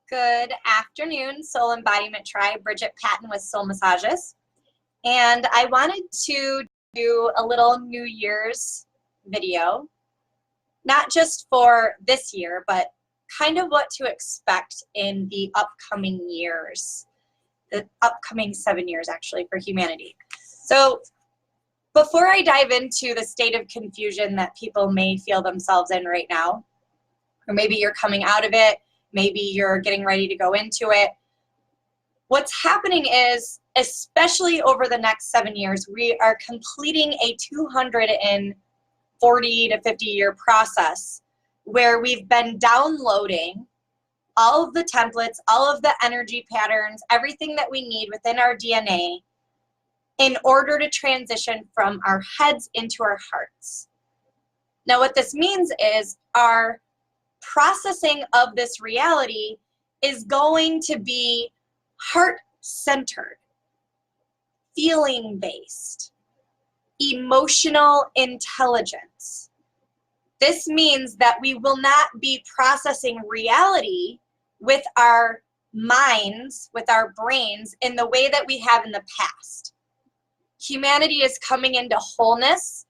Good afternoon, Soul Embodiment Tribe. Bridget Patton with Soul Massages. And I wanted to do a little New Year's video, not just for this year, but kind of what to expect in the upcoming years, the upcoming 7 years actually for humanity. So before I dive into the state of confusion that people may feel themselves in right now, or maybe you're coming out of it, maybe you're getting ready to go into it. What's happening is, especially over the next 7 years, we are completing a 240 to 50 year process where we've been downloading all of the templates, all of the energy patterns, everything that we need within our DNA in order to transition from our heads into our hearts. Now, what this means is our processing of this reality is going to be heart-centered, feeling-based, emotional intelligence. This means that we will not be processing reality with our minds, with our brains, in the way that we have in the past. Humanity is coming into wholeness.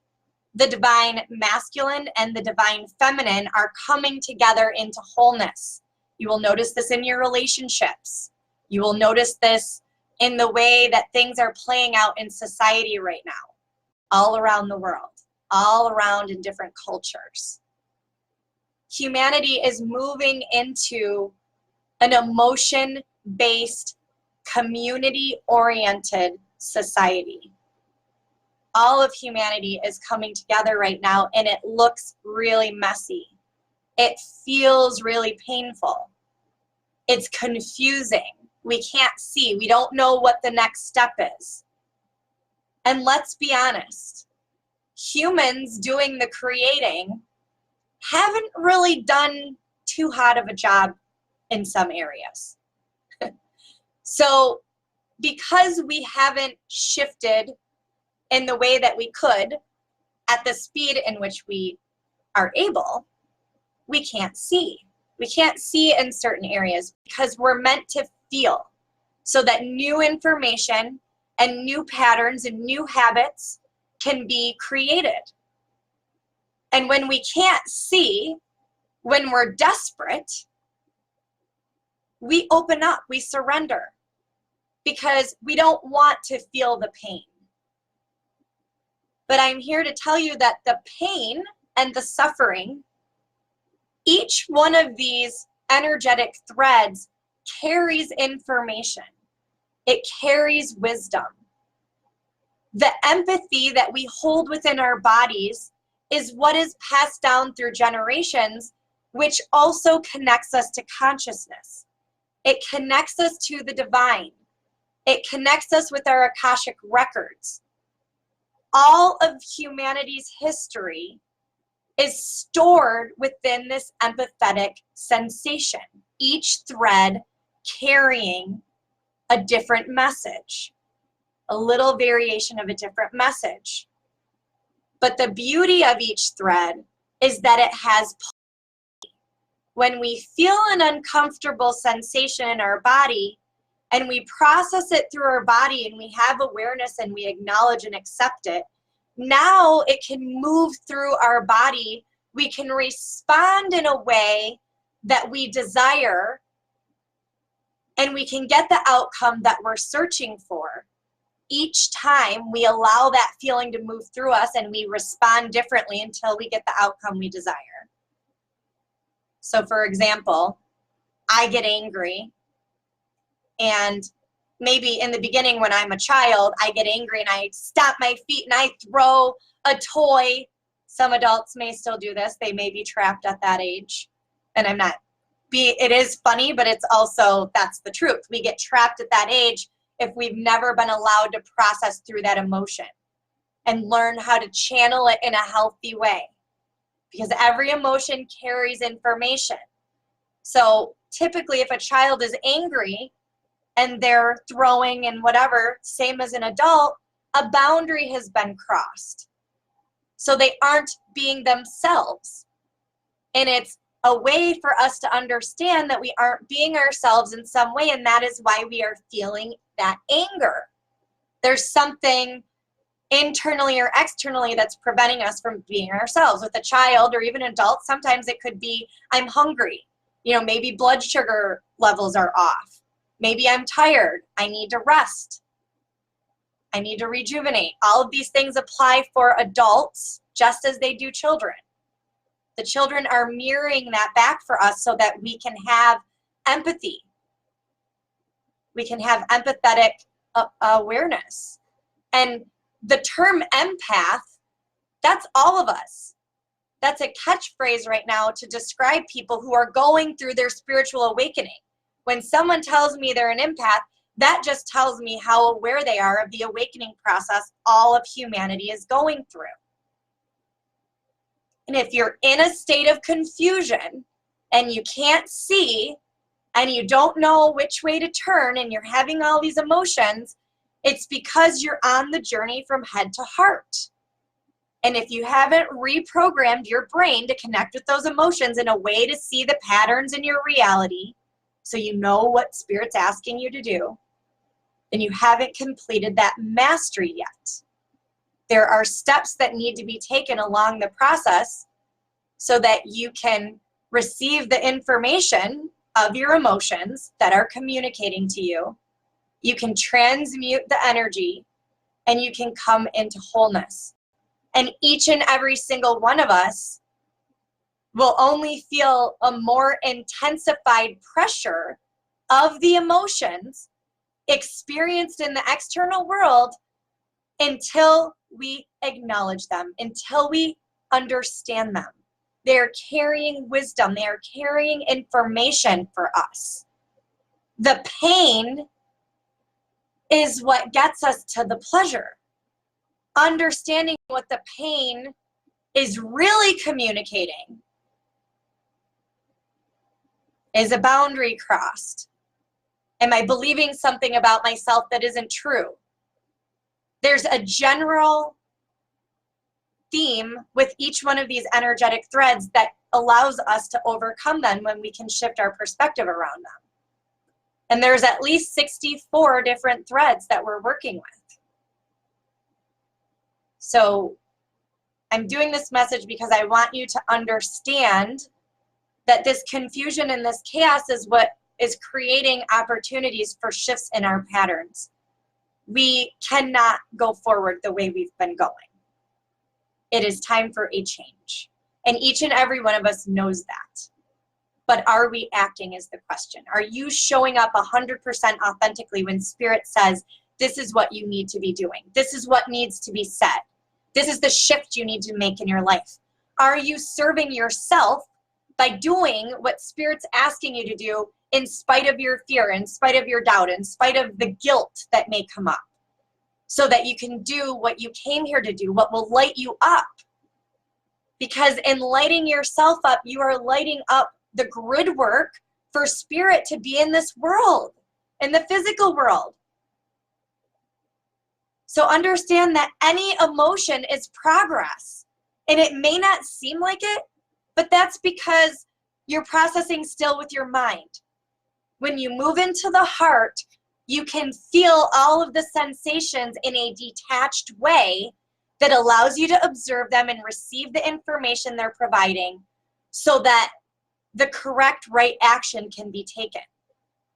The divine masculine and the divine feminine are coming together into wholeness. You will notice this in your relationships. You will notice this in the way that things are playing out in society right now, all around the world, all around in different cultures. Humanity is moving into an emotion-based, community-oriented society. All of humanity is coming together right now, and it looks really messy. It feels really painful. It's confusing. We can't see. We don't know what the next step is. And let's be honest, humans doing the creating haven't really done too hot of a job in some areas. So because we haven't shifted in the way that we could, at the speed in which we are able, we can't see. We can't see in certain areas because we're meant to feel so that new information and new patterns and new habits can be created. And when we can't see, when we're desperate, we open up, we surrender because we don't want to feel the pain. But I'm here to tell you that the pain and the suffering, each one of these energetic threads carries information. It carries wisdom. The empathy that we hold within our bodies is what is passed down through generations, which also connects us to consciousness. It connects us to the divine. It connects us with our Akashic records. All of humanity's history is stored within this empathetic sensation, each thread carrying a different message, a little variation of a different message. But the beauty of each thread is that it has polarity. When we feel an uncomfortable sensation in our body, and we process it through our body and we have awareness and we acknowledge and accept it, now it can move through our body. We can respond in a way that we desire, and we can get the outcome that we're searching for. Each time we allow that feeling to move through us and we respond differently until we get the outcome we desire. So for example, I get angry. And maybe in the beginning when I'm a child, I get angry and I stamp my feet and I throw a toy. Some adults may still do this. They may be trapped at that age. And it is funny, but it's also, that's the truth. We get trapped at that age if we've never been allowed to process through that emotion and learn how to channel it in a healthy way. Because every emotion carries information. So typically if a child is angry, and they're throwing and whatever, same as an adult, a boundary has been crossed. So they aren't being themselves. And it's a way for us to understand that we aren't being ourselves in some way, and that is why we are feeling that anger. There's something internally or externally that's preventing us from being ourselves. With a child or even adult, sometimes it could be, I'm hungry. You know, maybe blood sugar levels are off. Maybe I'm tired. I need to rest. I need to rejuvenate. All of these things apply for adults just as they do children. The children are mirroring that back for us so that we can have empathy. We can have empathetic awareness. And the term empath, that's all of us. That's a catchphrase right now to describe people who are going through their spiritual awakening. When someone tells me they're an empath, that just tells me how aware they are of the awakening process all of humanity is going through. And if you're in a state of confusion and you can't see and you don't know which way to turn and you're having all these emotions, it's because you're on the journey from head to heart. And if you haven't reprogrammed your brain to connect with those emotions in a way to see the patterns in your reality, so you know what Spirit's asking you to do, then you haven't completed that mastery yet. There are steps that need to be taken along the process so that you can receive the information of your emotions that are communicating to you. You can transmute the energy and you can come into wholeness. And each and every single one of us will only feel a more intensified pressure of the emotions experienced in the external world until we acknowledge them, until we understand them. They're carrying wisdom. They are carrying information for us. The pain is what gets us to the pleasure. Understanding what the pain is really communicating is a boundary crossed. Am I believing something about myself that isn't true? There's a general theme with each one of these energetic threads that allows us to overcome them when we can shift our perspective around them. And there's at least 64 different threads that we're working with. So I'm doing this message because I want you to understand that this confusion and this chaos is what is creating opportunities for shifts in our patterns. We cannot go forward the way we've been going. It is time for a change. And each and every one of us knows that. But are we acting is the question. Are you showing up 100% authentically when Spirit says, this is what you need to be doing. This is what needs to be said. This is the shift you need to make in your life. Are you serving yourself by doing what Spirit's asking you to do in spite of your fear, in spite of your doubt, in spite of the guilt that may come up, so that you can do what you came here to do, what will light you up? Because in lighting yourself up, you are lighting up the grid work for Spirit to be in this world, in the physical world. So understand that any emotion is progress. And it may not seem like it, but that's because you're processing still with your mind. When you move into the heart, you can feel all of the sensations in a detached way that allows you to observe them and receive the information they're providing so that the correct right action can be taken.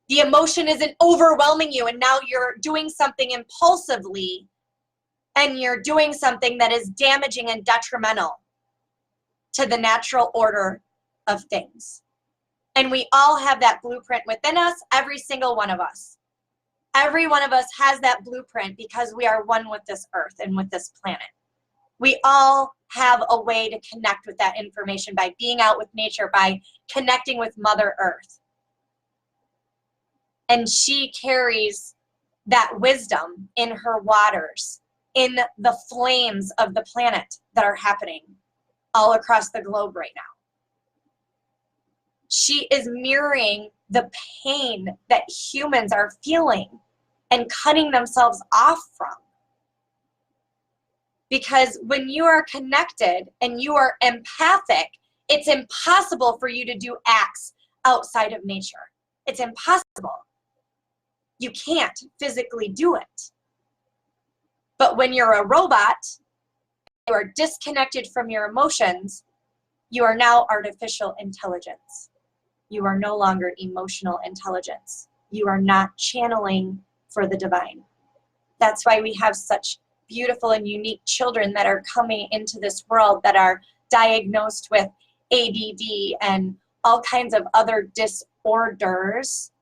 The emotion isn't overwhelming you and now you're doing something impulsively and you're doing something that is damaging and detrimental to the natural order of things. And we all have that blueprint within us, every single one of us. Every one of us has that blueprint because we are one with this earth and with this planet. We all have a way to connect with that information by being out with nature, by connecting with Mother Earth. And she carries that wisdom in her waters, in the flames of the planet that are happening all across the globe right now. She is mirroring the pain that humans are feeling and cutting themselves off from. Because when you are connected and you are empathic It's impossible for you to do acts outside of nature. It's impossible. You can't physically do it. But when you're a robot, you are disconnected from your emotions, you are now artificial intelligence. You are no longer emotional intelligence. You are not channeling for the divine. That's why we have such beautiful and unique children that are coming into this world that are diagnosed with ADD and all kinds of other disorders.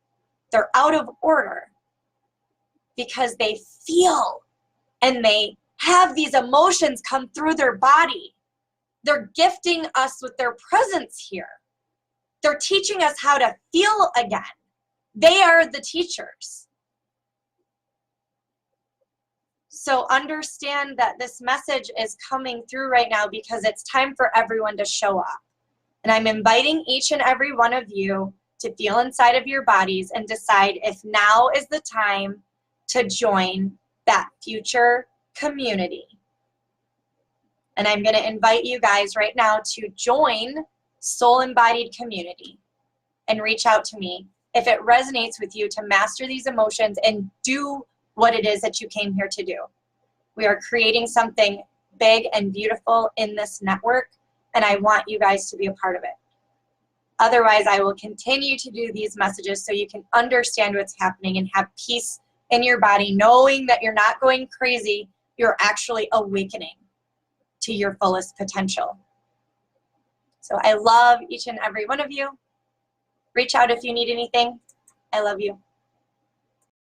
They're out of order because they feel and they have these emotions come through their body. They're gifting us with their presence here. They're teaching us how to feel again. They are the teachers. So understand that this message is coming through right now because it's time for everyone to show up. And I'm inviting each and every one of you to feel inside of your bodies and decide if now is the time to join that future community. And I'm going to invite you guys right now to join Soul Embodied Community and reach out to me if it resonates with you to master these emotions and do what it is that you came here to do. We are creating something big and beautiful in this network, and I want you guys to be a part of it. Otherwise, I will continue to do these messages so you can understand what's happening and have peace in your body, knowing that you're not going crazy, you're actually awakening to your fullest potential. So I love each and every one of you. Reach out if you need anything. I love you.